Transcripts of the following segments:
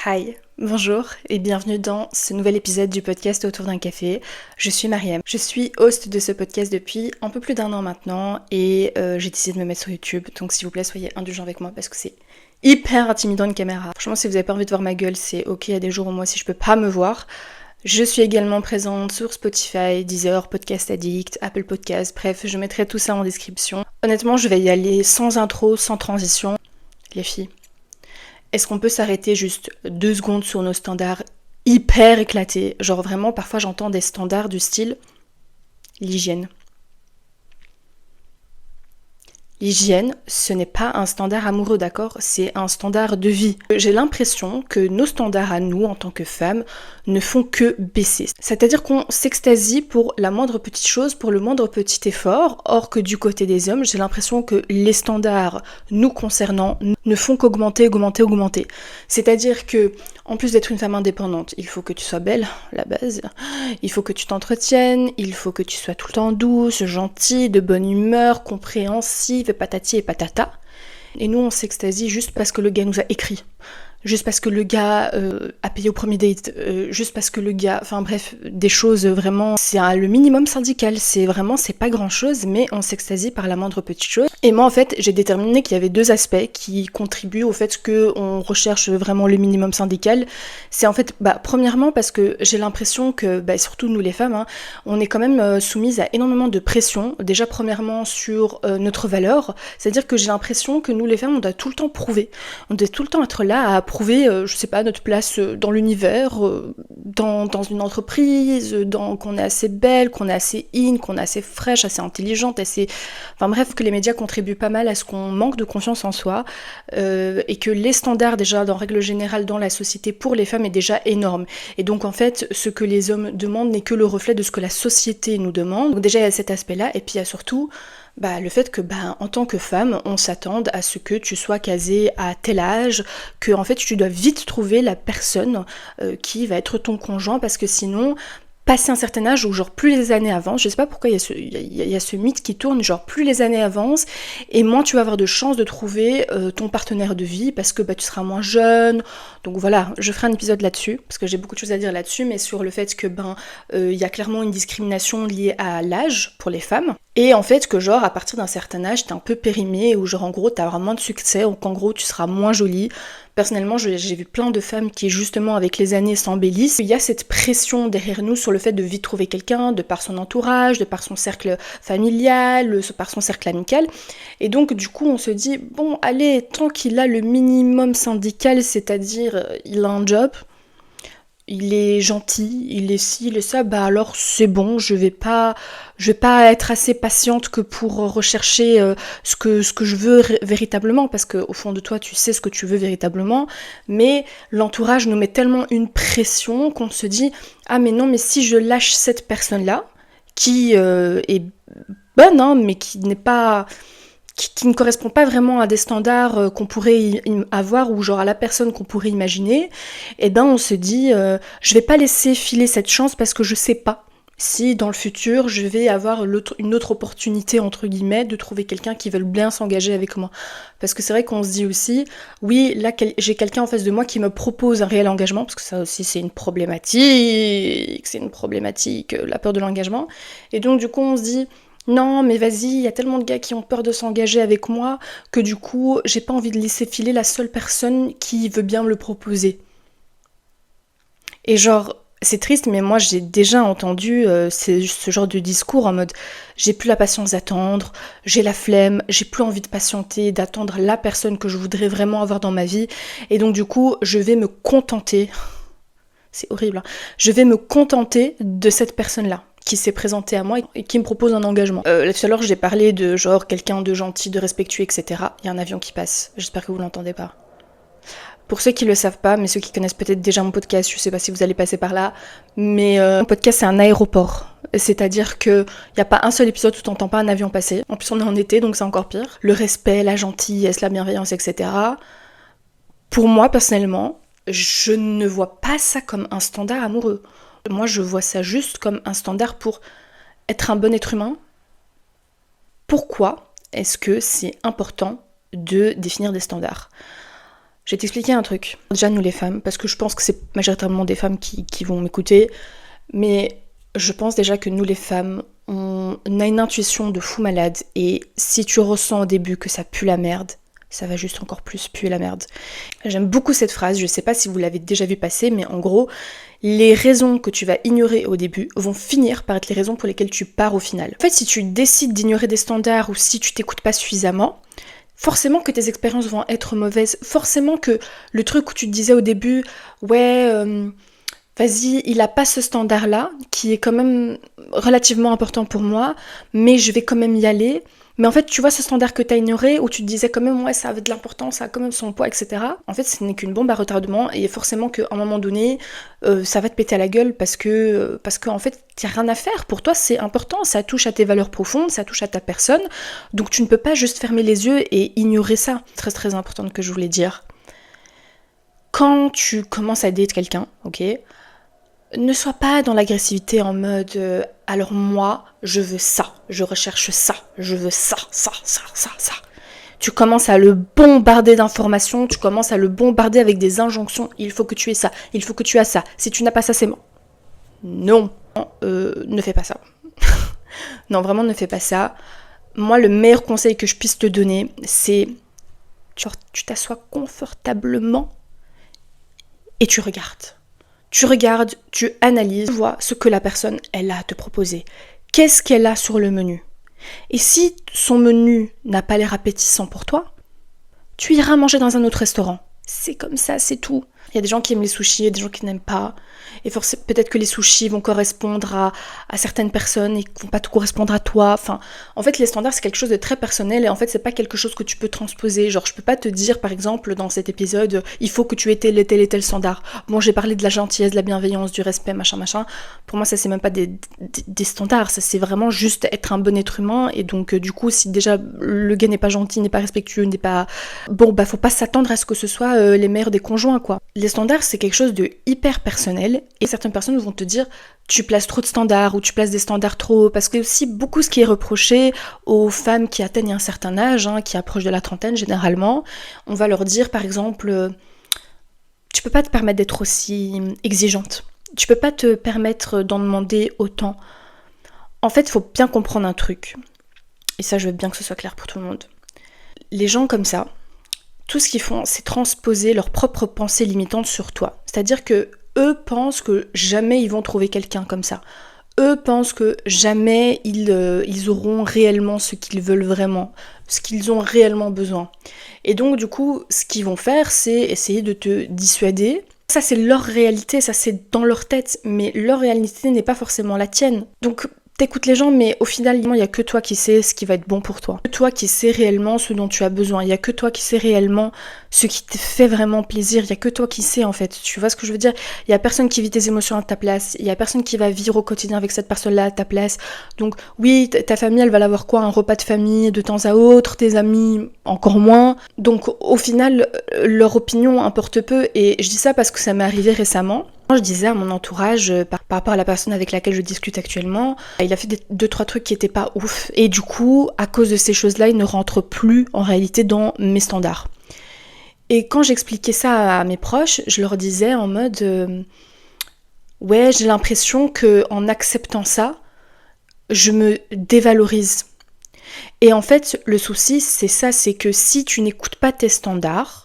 Hi, bonjour et bienvenue dans ce nouvel épisode du podcast Autour d'un café. Je suis Mariam. Je suis host de ce podcast depuis un peu plus d'un an maintenant et j'ai décidé de me mettre sur YouTube. Donc s'il vous plaît, soyez indulgents avec moi parce que c'est hyper intimidant une caméra. Franchement, si vous avez pas envie de voir ma gueule, c'est ok, il y a des jours où moi si je peux pas me voir. Je suis également présente sur Spotify, Deezer, Podcast Addict, Apple Podcast, bref, je mettrai tout ça en description. Honnêtement, je vais y aller sans intro, sans transition. Les filles, est-ce qu'on peut s'arrêter juste 2 secondes sur nos standards hyper éclatés? Genre vraiment, parfois j'entends des standards du style l'hygiène. L'hygiène, ce n'est pas un standard amoureux, d'accord? C'est un standard de vie. J'ai l'impression que nos standards à nous, en tant que femmes, ne font que baisser. C'est-à-dire qu'on s'extasie pour la moindre petite chose, pour le moindre petit effort, or que du côté des hommes, j'ai l'impression que les standards nous concernant ne font qu'augmenter. C'est-à-dire que, en plus d'être une femme indépendante, il faut que tu sois belle, la base, il faut que tu t'entretiennes, il faut que tu sois tout le temps douce, gentille, de bonne humeur, compréhensive, patati et patata. Et nous, on s'extasie juste parce que le gars nous a écrit. Juste parce que le gars a payé au premier date, juste parce que le gars... Enfin bref, des choses vraiment... C'est le minimum syndical, c'est pas grand chose, mais on s'extasie par la moindre petite chose. Et moi en fait, j'ai déterminé qu'il y avait 2 aspects qui contribuent au fait qu'on recherche vraiment le minimum syndical. C'est en fait, premièrement parce que j'ai l'impression que, surtout nous les femmes, on est quand même soumises à énormément de pression. Déjà premièrement sur notre valeur, c'est-à-dire que j'ai l'impression que nous les femmes, on doit tout le temps prouver. On doit tout le temps être là à prouver, notre place dans l'univers, dans une entreprise, qu'on est assez belle, qu'on est assez qu'on est assez fraîche, assez intelligente, assez... Enfin bref, que les médias contribuent pas mal à ce qu'on manque de confiance en soi, et que les standards déjà, en règle générale, dans la société pour les femmes est déjà énorme. Et donc en fait, ce que les hommes demandent n'est que le reflet de ce que la société nous demande. Donc déjà il y a cet aspect-là, et puis il y a surtout... le fait que en tant que femme, on s'attende à ce que tu sois casée à tel âge, que en fait tu dois vite trouver la personne qui va être ton conjoint, parce que sinon, passer un certain âge, ou genre plus les années avancent, je sais pas pourquoi il y a ce mythe qui tourne, genre plus les années avancent, et moins tu vas avoir de chances de trouver ton partenaire de vie, parce que tu seras moins jeune. Donc voilà, je ferai un épisode là-dessus, parce que j'ai beaucoup de choses à dire là-dessus, mais sur le fait que y a clairement une discrimination liée à l'âge pour les femmes. Et en fait que genre à partir d'un certain âge t'es un peu périmé, ou genre en gros t'as vraiment moins de succès, ou qu'en gros tu seras moins jolie. Personnellement j'ai vu plein de femmes qui justement avec les années s'embellissent. Il y a cette pression derrière nous sur le fait de vite trouver quelqu'un, de par son entourage, de par son cercle familial, par son cercle amical. Et donc du coup on se dit bon allez, tant qu'il a le minimum syndical, c'est-à-dire il a un job, il est gentil, il est ci, il est ça, alors c'est bon, je vais pas être assez patiente que pour rechercher ce que je veux véritablement, parce que au fond de toi tu sais ce que tu veux véritablement, mais l'entourage nous met tellement une pression qu'on se dit ah mais non, mais si je lâche cette personne-là, qui est bonne, mais qui n'est pas... Qui ne correspond pas vraiment à des standards qu'on pourrait avoir, ou genre à la personne qu'on pourrait imaginer, et on se dit je vais pas laisser filer cette chance, parce que je sais pas si dans le futur je vais avoir une autre opportunité entre guillemets de trouver quelqu'un qui veut bien s'engager avec moi. Parce que c'est vrai qu'on se dit aussi oui, là j'ai quelqu'un en face de moi qui me propose un réel engagement, parce que ça aussi c'est une problématique, la peur de l'engagement. Et donc du coup on se dit non, mais vas-y, il y a tellement de gars qui ont peur de s'engager avec moi que du coup, j'ai pas envie de laisser filer la seule personne qui veut bien me le proposer. Et genre, c'est triste, mais moi j'ai déjà entendu ce genre de discours en mode j'ai plus la patience d'attendre, j'ai la flemme, j'ai plus envie de patienter, d'attendre la personne que je voudrais vraiment avoir dans ma vie. Et donc du coup, je vais me contenter, c'est horrible, je vais me contenter de cette personne-là qui s'est présenté à moi et qui me propose un engagement. Tout à l'heure, j'ai parlé de genre quelqu'un de gentil, de respectueux, etc. Il y a un avion qui passe. J'espère que vous l'entendez pas. Pour ceux qui le savent pas, mais ceux qui connaissent peut-être déjà mon podcast, je sais pas si vous allez passer par là, mais mon podcast c'est un aéroport. C'est-à-dire que y a pas un seul épisode où t'entends pas un avion passer. En plus on est en été, donc c'est encore pire. Le respect, la gentillesse, la bienveillance, etc. Pour moi, personnellement, je ne vois pas ça comme un standard amoureux. Moi, je vois ça juste comme un standard pour être un bon être humain. Pourquoi est-ce que c'est important de définir des standards ? Je vais t'expliquer un truc. Déjà, nous les femmes, parce que je pense que c'est majoritairement des femmes qui vont m'écouter, mais je pense déjà que nous les femmes, on a une intuition de fou malade, et si tu ressens au début que ça pue la merde, ça va juste encore plus puer la merde. J'aime beaucoup cette phrase, je sais pas si vous l'avez déjà vu passer, mais en gros, les raisons que tu vas ignorer au début vont finir par être les raisons pour lesquelles tu pars au final. En fait, si tu décides d'ignorer des standards ou si tu t'écoutes pas suffisamment, forcément que tes expériences vont être mauvaises, forcément que le truc où tu te disais au début, ouais, vas-y, il a pas ce standard-là, qui est quand même relativement important pour moi, mais je vais quand même y aller. Mais en fait, tu vois ce standard que t'as ignoré, où tu te disais quand même, ouais, ça avait de l'importance, ça a quand même son poids, etc. En fait, ce n'est qu'une bombe à retardement, et forcément qu'à un moment donné, ça va te péter à la gueule, parce que en fait, t'as rien à faire. Pour toi, c'est important, ça touche à tes valeurs profondes, ça touche à ta personne, donc tu ne peux pas juste fermer les yeux et ignorer ça. Très très important que je voulais dire. Quand tu commences à date quelqu'un, ok, ne sois pas dans l'agressivité en mode alors moi, je veux ça, je recherche ça, je veux ça. Tu commences à le bombarder d'informations, tu commences à le bombarder avec des injonctions. Il faut que tu aies ça, il faut que tu aies ça. Si tu n'as pas ça, c'est bon. Non, ne fais pas ça. Non, vraiment, ne fais pas ça. Moi, le meilleur conseil que je puisse te donner, c'est tu t'assois confortablement et tu regardes. Tu regardes, tu analyses, tu vois ce que la personne, elle a à te proposer. Qu'est-ce qu'elle a sur le menu? Et si son menu n'a pas l'air appétissant pour toi, tu iras manger dans un autre restaurant. C'est comme ça, c'est tout. Il y a des gens qui aiment les sushis, il y a des gens qui n'aiment pas. Et forcément, peut-être que les sushis vont correspondre à certaines personnes et qui vont pas tout correspondre à toi. Enfin, en fait, les standards, c'est quelque chose de très personnel et en fait, c'est pas quelque chose que tu peux transposer. Genre, je peux pas te dire, par exemple, dans cet épisode, il faut que tu aies tel et tel standard. Bon, j'ai parlé de la gentillesse, de la bienveillance, du respect, machin. Pour moi, ça, c'est même pas des standards. Ça, c'est vraiment juste être un bon être humain. Et donc, du coup, si déjà le gars n'est pas gentil, n'est pas respectueux, n'est pas... Bon, bah, faut pas s'attendre à ce que ce soit les meilleurs des conjoints, quoi. Les standards, c'est quelque chose de hyper personnel et certaines personnes vont te dire tu places trop de standards ou tu places des standards trop hauts parce que aussi beaucoup ce qui est reproché aux femmes qui atteignent un certain âge, qui approchent de la trentaine généralement, on va leur dire par exemple tu peux pas te permettre d'être aussi exigeante, tu peux pas te permettre d'en demander autant. En fait, il faut bien comprendre un truc et ça je veux bien que ce soit clair pour tout le monde. Les gens comme ça, tout ce qu'ils font, c'est transposer leurs propres pensées limitantes sur toi. C'est-à-dire que eux pensent que jamais ils vont trouver quelqu'un comme ça. Eux pensent que jamais ils auront réellement ce qu'ils veulent vraiment, ce qu'ils ont réellement besoin. Et donc du coup, ce qu'ils vont faire, c'est essayer de te dissuader. Ça, c'est leur réalité, ça c'est dans leur tête, mais leur réalité n'est pas forcément la tienne. Donc t'écoutes les gens, mais au final, il n'y a que toi qui sais ce qui va être bon pour toi. Que toi qui sais réellement ce dont tu as besoin. Il n'y a que toi qui sais réellement ce qui te fait vraiment plaisir. Il n'y a que toi qui sais, en fait. Tu vois ce que je veux dire? Il n'y a personne qui vit tes émotions à ta place. Il n'y a personne qui va vivre au quotidien avec cette personne-là à ta place. Donc, oui, ta famille, elle va l'avoir quoi? Un repas de famille de temps à autre. Tes amis, encore moins. Donc, au final, leur opinion importe peu. Et je dis ça parce que ça m'est arrivé récemment. Je disais à mon entourage, par rapport à la personne avec laquelle je discute actuellement, il a fait 2-3 trucs qui étaient pas ouf. Et du coup, à cause de ces choses-là, il ne rentre plus en réalité dans mes standards. Et quand j'expliquais ça à mes proches, je leur disais en mode ouais, j'ai l'impression que en acceptant ça, je me dévalorise. Et en fait, le souci, c'est ça, c'est que si tu n'écoutes pas tes standards,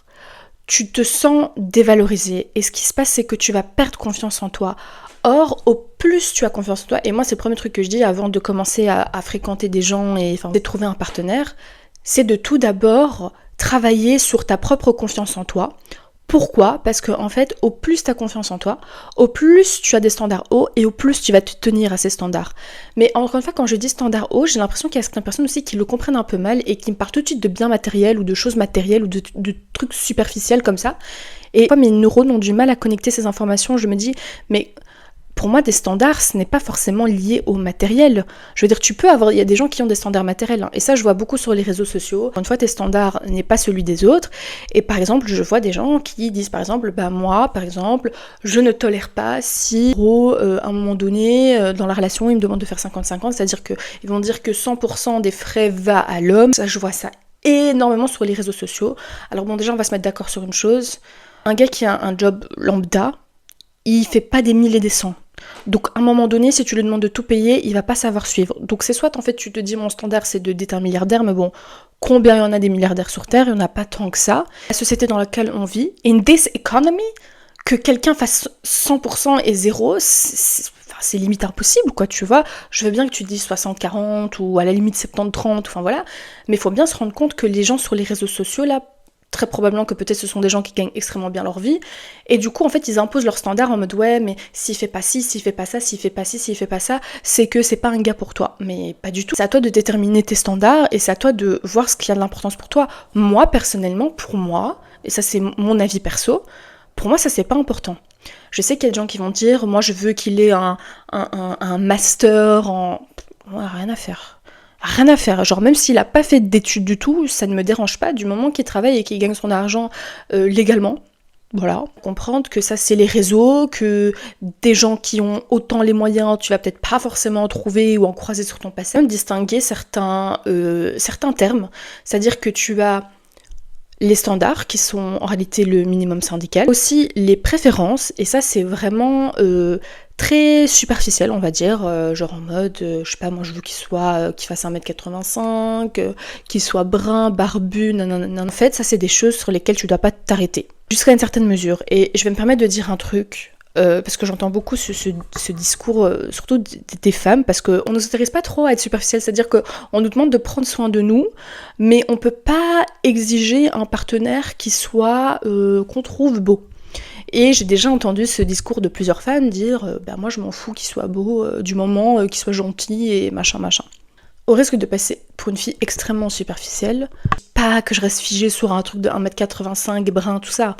tu te sens dévalorisé et ce qui se passe c'est que tu vas perdre confiance en toi. Or, au plus tu as confiance en toi, et moi c'est le premier truc que je dis avant de commencer à fréquenter des gens et de trouver un partenaire, c'est de tout d'abord travailler sur ta propre confiance en toi. Pourquoi? Parce que en fait, au plus tu as confiance en toi, au plus tu as des standards hauts et au plus tu vas te tenir à ces standards. Mais encore une fois, quand je dis standards hauts, j'ai l'impression qu'il y a certaines personnes aussi qui le comprennent un peu mal et qui me parlent tout de suite de biens matériels ou de choses matérielles ou de trucs superficiels comme ça. Et mes neurones ont du mal à connecter ces informations. Je me dis, mais pour moi, des standards, ce n'est pas forcément lié au matériel. Je veux dire, il y a des gens qui ont des standards matériels, et ça, je vois beaucoup sur les réseaux sociaux. Une fois, tes standards n'est pas celui des autres, et par exemple, je vois des gens qui disent, par exemple, moi, par exemple, je ne tolère pas si, à un moment donné, dans la relation, ils me demandent de faire 50-50, c'est-à-dire qu'ils vont dire que 100% des frais va à l'homme. Ça, je vois ça énormément sur les réseaux sociaux. Alors bon, déjà, on va se mettre d'accord sur une chose. Un gars qui a un job lambda, il fait pas des 1000 et des cents. Donc à un moment donné, si tu lui demandes de tout payer, il va pas savoir suivre. Donc c'est soit en fait tu te dis mon standard c'est d'être un milliardaire, mais bon, combien il y en a des milliardaires sur Terre? Il n'y en a pas tant que ça. La société dans laquelle on vit, in this economy, que quelqu'un fasse 100% et zéro, c'est limite impossible, quoi, tu vois. Je veux bien que tu dises 60-40 ou à la limite 70-30, enfin voilà, mais il faut bien se rendre compte que les gens sur les réseaux sociaux, là, très probablement que peut-être ce sont des gens qui gagnent extrêmement bien leur vie, et du coup, en fait, ils imposent leurs standards en mode, ouais, mais s'il fait pas ci, s'il fait pas ça, s'il fait pas ci, s'il fait pas ça, c'est que c'est pas un gars pour toi. Mais pas du tout. C'est à toi de déterminer tes standards, et c'est à toi de voir ce qui a de l'importance pour toi. Moi, personnellement, pour moi, et ça c'est mon avis perso, pour moi, ça c'est pas important. Je sais qu'il y a des gens qui vont dire, moi je veux qu'il ait un master en... Ouais, rien à faire. Rien à faire. Genre même s'il a pas fait d'études du tout, ça ne me dérange pas du moment qu'il travaille et qu'il gagne son argent légalement. Voilà. Comprendre que ça c'est les réseaux, que des gens qui ont autant les moyens, tu vas peut-être pas forcément en trouver ou en croiser sur ton passé. Même distinguer certains termes. C'est-à-dire que tu as les standards, qui sont en réalité le minimum syndical. Aussi les préférences, et ça c'est vraiment très superficiel, on va dire, genre en mode, je sais pas, moi je veux qu'il fasse 1m85, qu'il soit brun, barbu, nanana. En fait, ça c'est des choses sur lesquelles tu dois pas t'arrêter, jusqu'à une certaine mesure. Et je vais me permettre de dire un truc, parce que j'entends beaucoup ce discours, surtout des femmes, parce qu'on ne s'intéresse pas trop à être superficiel, c'est-à-dire qu'on nous demande de prendre soin de nous, mais on peut pas exiger un partenaire qui soit, qu'on trouve beau. Et j'ai déjà entendu ce discours de plusieurs femmes dire bah moi je m'en fous qu'il soit beau, du moment qu'il soit gentil et machin machin. Au risque de passer pour une fille extrêmement superficielle, pas que je reste figée sur un truc de 1m85, brun, tout ça,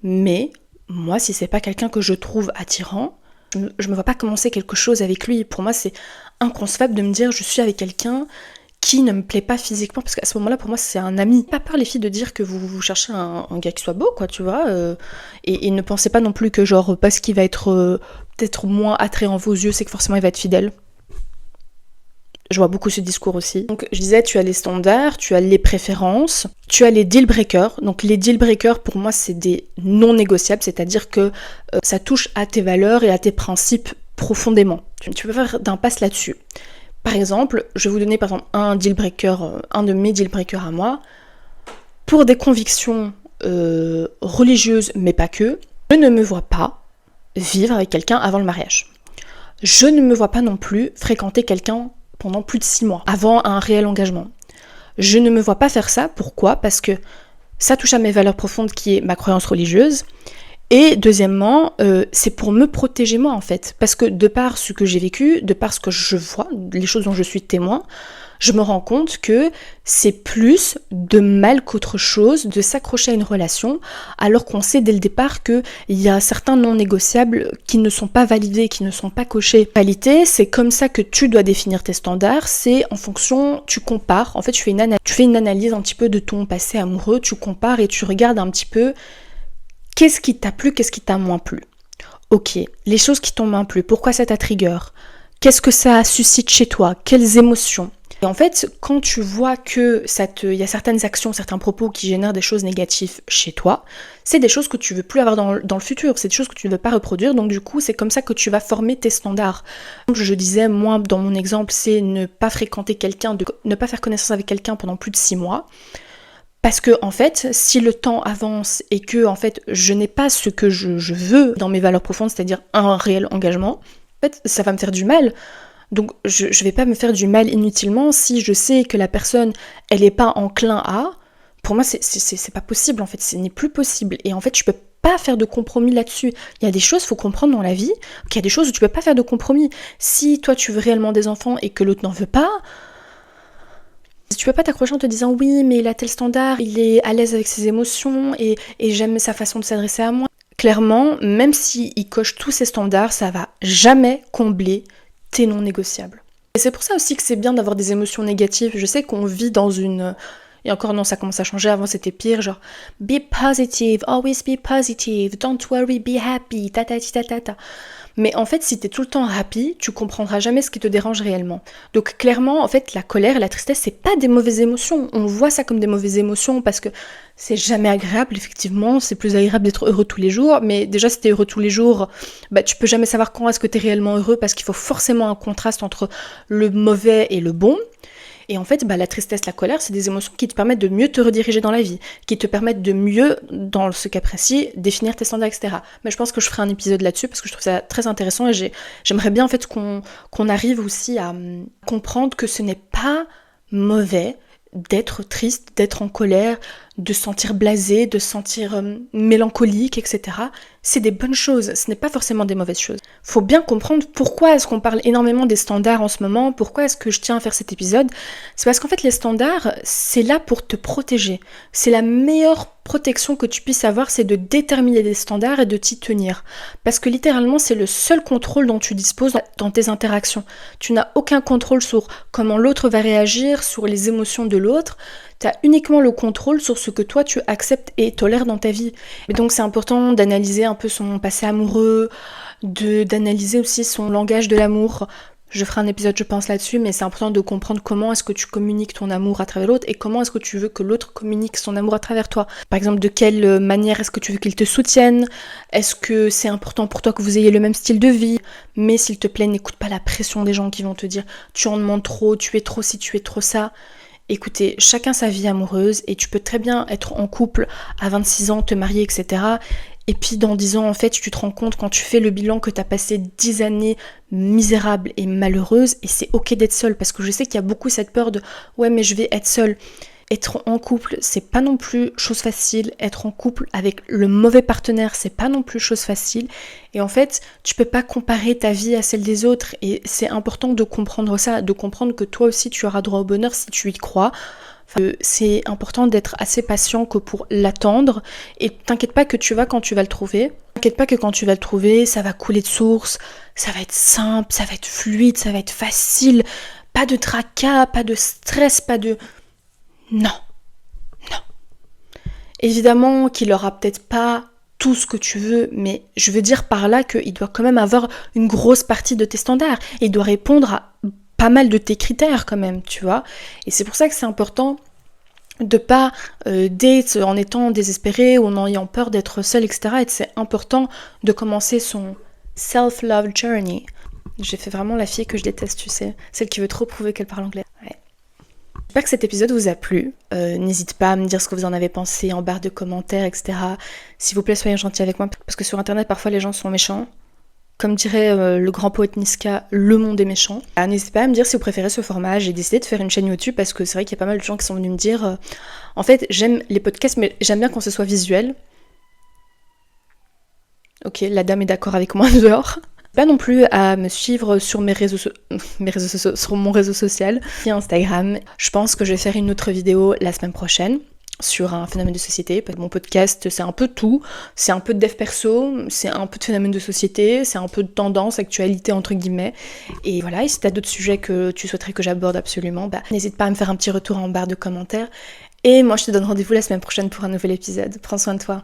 mais moi, si c'est pas quelqu'un que je trouve attirant, je me vois pas commencer quelque chose avec lui. Pour moi, c'est inconcevable de me dire je suis avec quelqu'un qui ne me plaît pas physiquement, parce qu'à ce moment-là, pour moi, c'est un ami. Pas peur, les filles, de dire que vous cherchez un gars qui soit beau, quoi, tu vois, et ne pensez pas non plus que, genre, parce qu'il va être peut-être moins attrayant à vos yeux, c'est que forcément il va être fidèle. Je vois beaucoup ce discours aussi. Donc je disais, tu as les standards, tu as les préférences, tu as les deal breakers. Donc les deal breakers, pour moi, c'est des non négociables, c'est-à-dire que ça touche à tes valeurs et à tes principes profondément. Tu peux faire d'impasse là-dessus. Par exemple, je vais vous donner par exemple un deal breaker, un de mes deal breakers à moi. Pour des convictions religieuses, mais pas que, je ne me vois pas vivre avec quelqu'un avant le mariage. Je ne me vois pas non plus fréquenter quelqu'un pendant plus de 6 mois, avant un réel engagement. Je ne me vois pas faire ça, pourquoi ? Parce que ça touche à mes valeurs profondes qui est ma croyance religieuse, et deuxièmement, c'est pour me protéger moi en fait, parce que de par ce que j'ai vécu, de par ce que je vois, les choses dont je suis témoin, je me rends compte que c'est plus de mal qu'autre chose de s'accrocher à une relation, alors qu'on sait dès le départ qu'il y a certains non négociables qui ne sont pas validés, qui ne sont pas cochés. En réalité, c'est comme ça que tu dois définir tes standards, c'est en fonction, tu compares, en fait tu fais une analyse un petit peu de ton passé amoureux, tu compares et tu regardes un petit peu qu'est-ce qui t'a plu, qu'est-ce qui t'a moins plu. Ok, les choses qui t'ont moins plu, pourquoi ça t'a trigger ? Qu'est-ce que ça suscite chez toi ? Quelles émotions ? Et en fait, quand tu vois que il y a certaines actions, certains propos qui génèrent des choses négatives chez toi, c'est des choses que tu veux plus avoir dans le futur, c'est des choses que tu ne veux pas reproduire, donc du coup, c'est comme ça que tu vas former tes standards. Comme je disais, moi, dans mon exemple, c'est ne pas fréquenter quelqu'un, ne pas faire connaissance avec quelqu'un pendant plus de 6 mois. Parce que, en fait, si le temps avance et que, en fait, je n'ai pas ce que je veux dans mes valeurs profondes, c'est-à-dire un réel engagement, en fait, ça va me faire du mal. Donc, je vais pas me faire du mal inutilement si je sais que la personne, elle est pas enclin à. Pour moi, c'est pas possible, en fait, ce n'est plus possible. Et en fait, je peux pas faire de compromis là-dessus. Il y a des choses, faut comprendre dans la vie, qu'il y a des choses où tu peux pas faire de compromis. Si toi, tu veux réellement des enfants et que l'autre n'en veut pas, tu peux pas t'accrocher en te disant oui, mais il a tel standard, il est à l'aise avec ses émotions et j'aime sa façon de s'adresser à moi. Clairement, même s'il coche tous ses standards, ça va jamais combler tes non négociables. Et c'est pour ça aussi que c'est bien d'avoir des émotions négatives. Je sais qu'on vit dans une Et encore non, ça commence à changer, avant c'était pire, genre be positive, always be positive, don't worry, be happy, ta ta ta ta ta. Mais en fait, si t'es tout le temps happy, tu comprendras jamais ce qui te dérange réellement. Donc clairement, en fait, la colère et la tristesse, c'est pas des mauvaises émotions. On voit ça comme des mauvaises émotions parce que c'est jamais agréable, effectivement. C'est plus agréable d'être heureux tous les jours. Mais déjà, si t'es heureux tous les jours, bah, tu peux jamais savoir quand est-ce que t'es réellement heureux parce qu'il faut forcément un contraste entre le mauvais et le bon. Et en fait, bah, la tristesse, la colère, c'est des émotions qui te permettent de mieux te rediriger dans la vie, qui te permettent de mieux, dans ce cas précis, définir tes standards, etc. Mais je pense que je ferai un épisode là-dessus parce que je trouve ça très intéressant et j'aimerais bien en fait qu'on arrive aussi à comprendre que ce n'est pas mauvais d'être triste, d'être en colère, de se sentir blasé, de se sentir mélancolique, etc. C'est des bonnes choses, ce n'est pas forcément des mauvaises choses. Faut bien comprendre pourquoi est-ce qu'on parle énormément des standards en ce moment, pourquoi est-ce que je tiens à faire cet épisode. C'est parce qu'en fait les standards, c'est là pour te protéger. C'est la meilleure protection que tu puisses avoir, c'est de déterminer des standards et de t'y tenir. Parce que littéralement, c'est le seul contrôle dont tu disposes dans tes interactions. Tu n'as aucun contrôle sur comment l'autre va réagir, sur les émotions de l'autre. Tu as uniquement le contrôle sur ce que toi tu acceptes et tolères dans ta vie. Et donc c'est important d'analyser un peu son passé amoureux, d'analyser aussi son langage de l'amour. Je ferai un épisode je pense là-dessus, mais c'est important de comprendre comment est-ce que tu communiques ton amour à travers l'autre et comment est-ce que tu veux que l'autre communique son amour à travers toi. Par exemple, de quelle manière est-ce que tu veux qu'il te soutienne? Est-ce que c'est important pour toi que vous ayez le même style de vie? Mais s'il te plaît, n'écoute pas la pression des gens qui vont te dire tu en demandes trop, tu es trop ci, tu es trop ça. Écoutez, chacun sa vie amoureuse et tu peux très bien être en couple à 26 ans, te marier, etc. Et puis dans 10 ans, en fait, tu te rends compte quand tu fais le bilan que tu as passé 10 années misérables et malheureuses et c'est ok d'être seule parce que je sais qu'il y a beaucoup cette peur de « ouais mais je vais être seule ». Être en couple, c'est pas non plus chose facile. Être en couple avec le mauvais partenaire, c'est pas non plus chose facile. Et en fait, tu peux pas comparer ta vie à celle des autres. Et c'est important de comprendre ça, de comprendre que toi aussi tu auras droit au bonheur si tu y crois. Enfin, c'est important d'être assez patient que pour l'attendre. Et t'inquiète pas que tu vas quand tu vas le trouver. T'inquiète pas que quand tu vas le trouver, ça va couler de source, ça va être simple, ça va être fluide, ça va être facile. Pas de tracas, pas de stress, pas de... Non. Évidemment qu'il aura peut-être pas tout ce que tu veux, mais je veux dire par là qu'il doit quand même avoir une grosse partie de tes standards. Et il doit répondre à pas mal de tes critères quand même, tu vois. Et c'est pour ça que c'est important de pas date en étant désespéré ou en ayant peur d'être seul, etc. Et c'est important de commencer son self-love journey. J'ai fait vraiment la fille que je déteste, tu sais. Celle qui veut trop prouver qu'elle parle anglais. Ouais. J'espère que cet épisode vous a plu. N'hésitez pas à me dire ce que vous en avez pensé en barre de commentaires, etc. S'il vous plaît, soyez gentils avec moi, parce que sur internet, parfois les gens sont méchants. Comme dirait le grand poète Niska, le monde est méchant. N'hésitez pas à me dire si vous préférez ce format. J'ai décidé de faire une chaîne YouTube parce que c'est vrai qu'il y a pas mal de gens qui sont venus me dire en fait, j'aime les podcasts, mais j'aime bien quand ce soit visuel. Ok, la dame est d'accord avec moi dehors. Pas non plus à me suivre sur sur mon réseau social et Instagram. Je pense que je vais faire une autre vidéo la semaine prochaine sur un phénomène de société. Mon podcast, c'est un peu tout. C'est un peu de dev perso, c'est un peu de phénomène de société, c'est un peu de tendance, actualité entre guillemets. Et voilà, et si t'as d'autres sujets que tu souhaiterais que j'aborde absolument, n'hésite pas à me faire un petit retour en barre de commentaires. Et moi, je te donne rendez-vous la semaine prochaine pour un nouvel épisode. Prends soin de toi.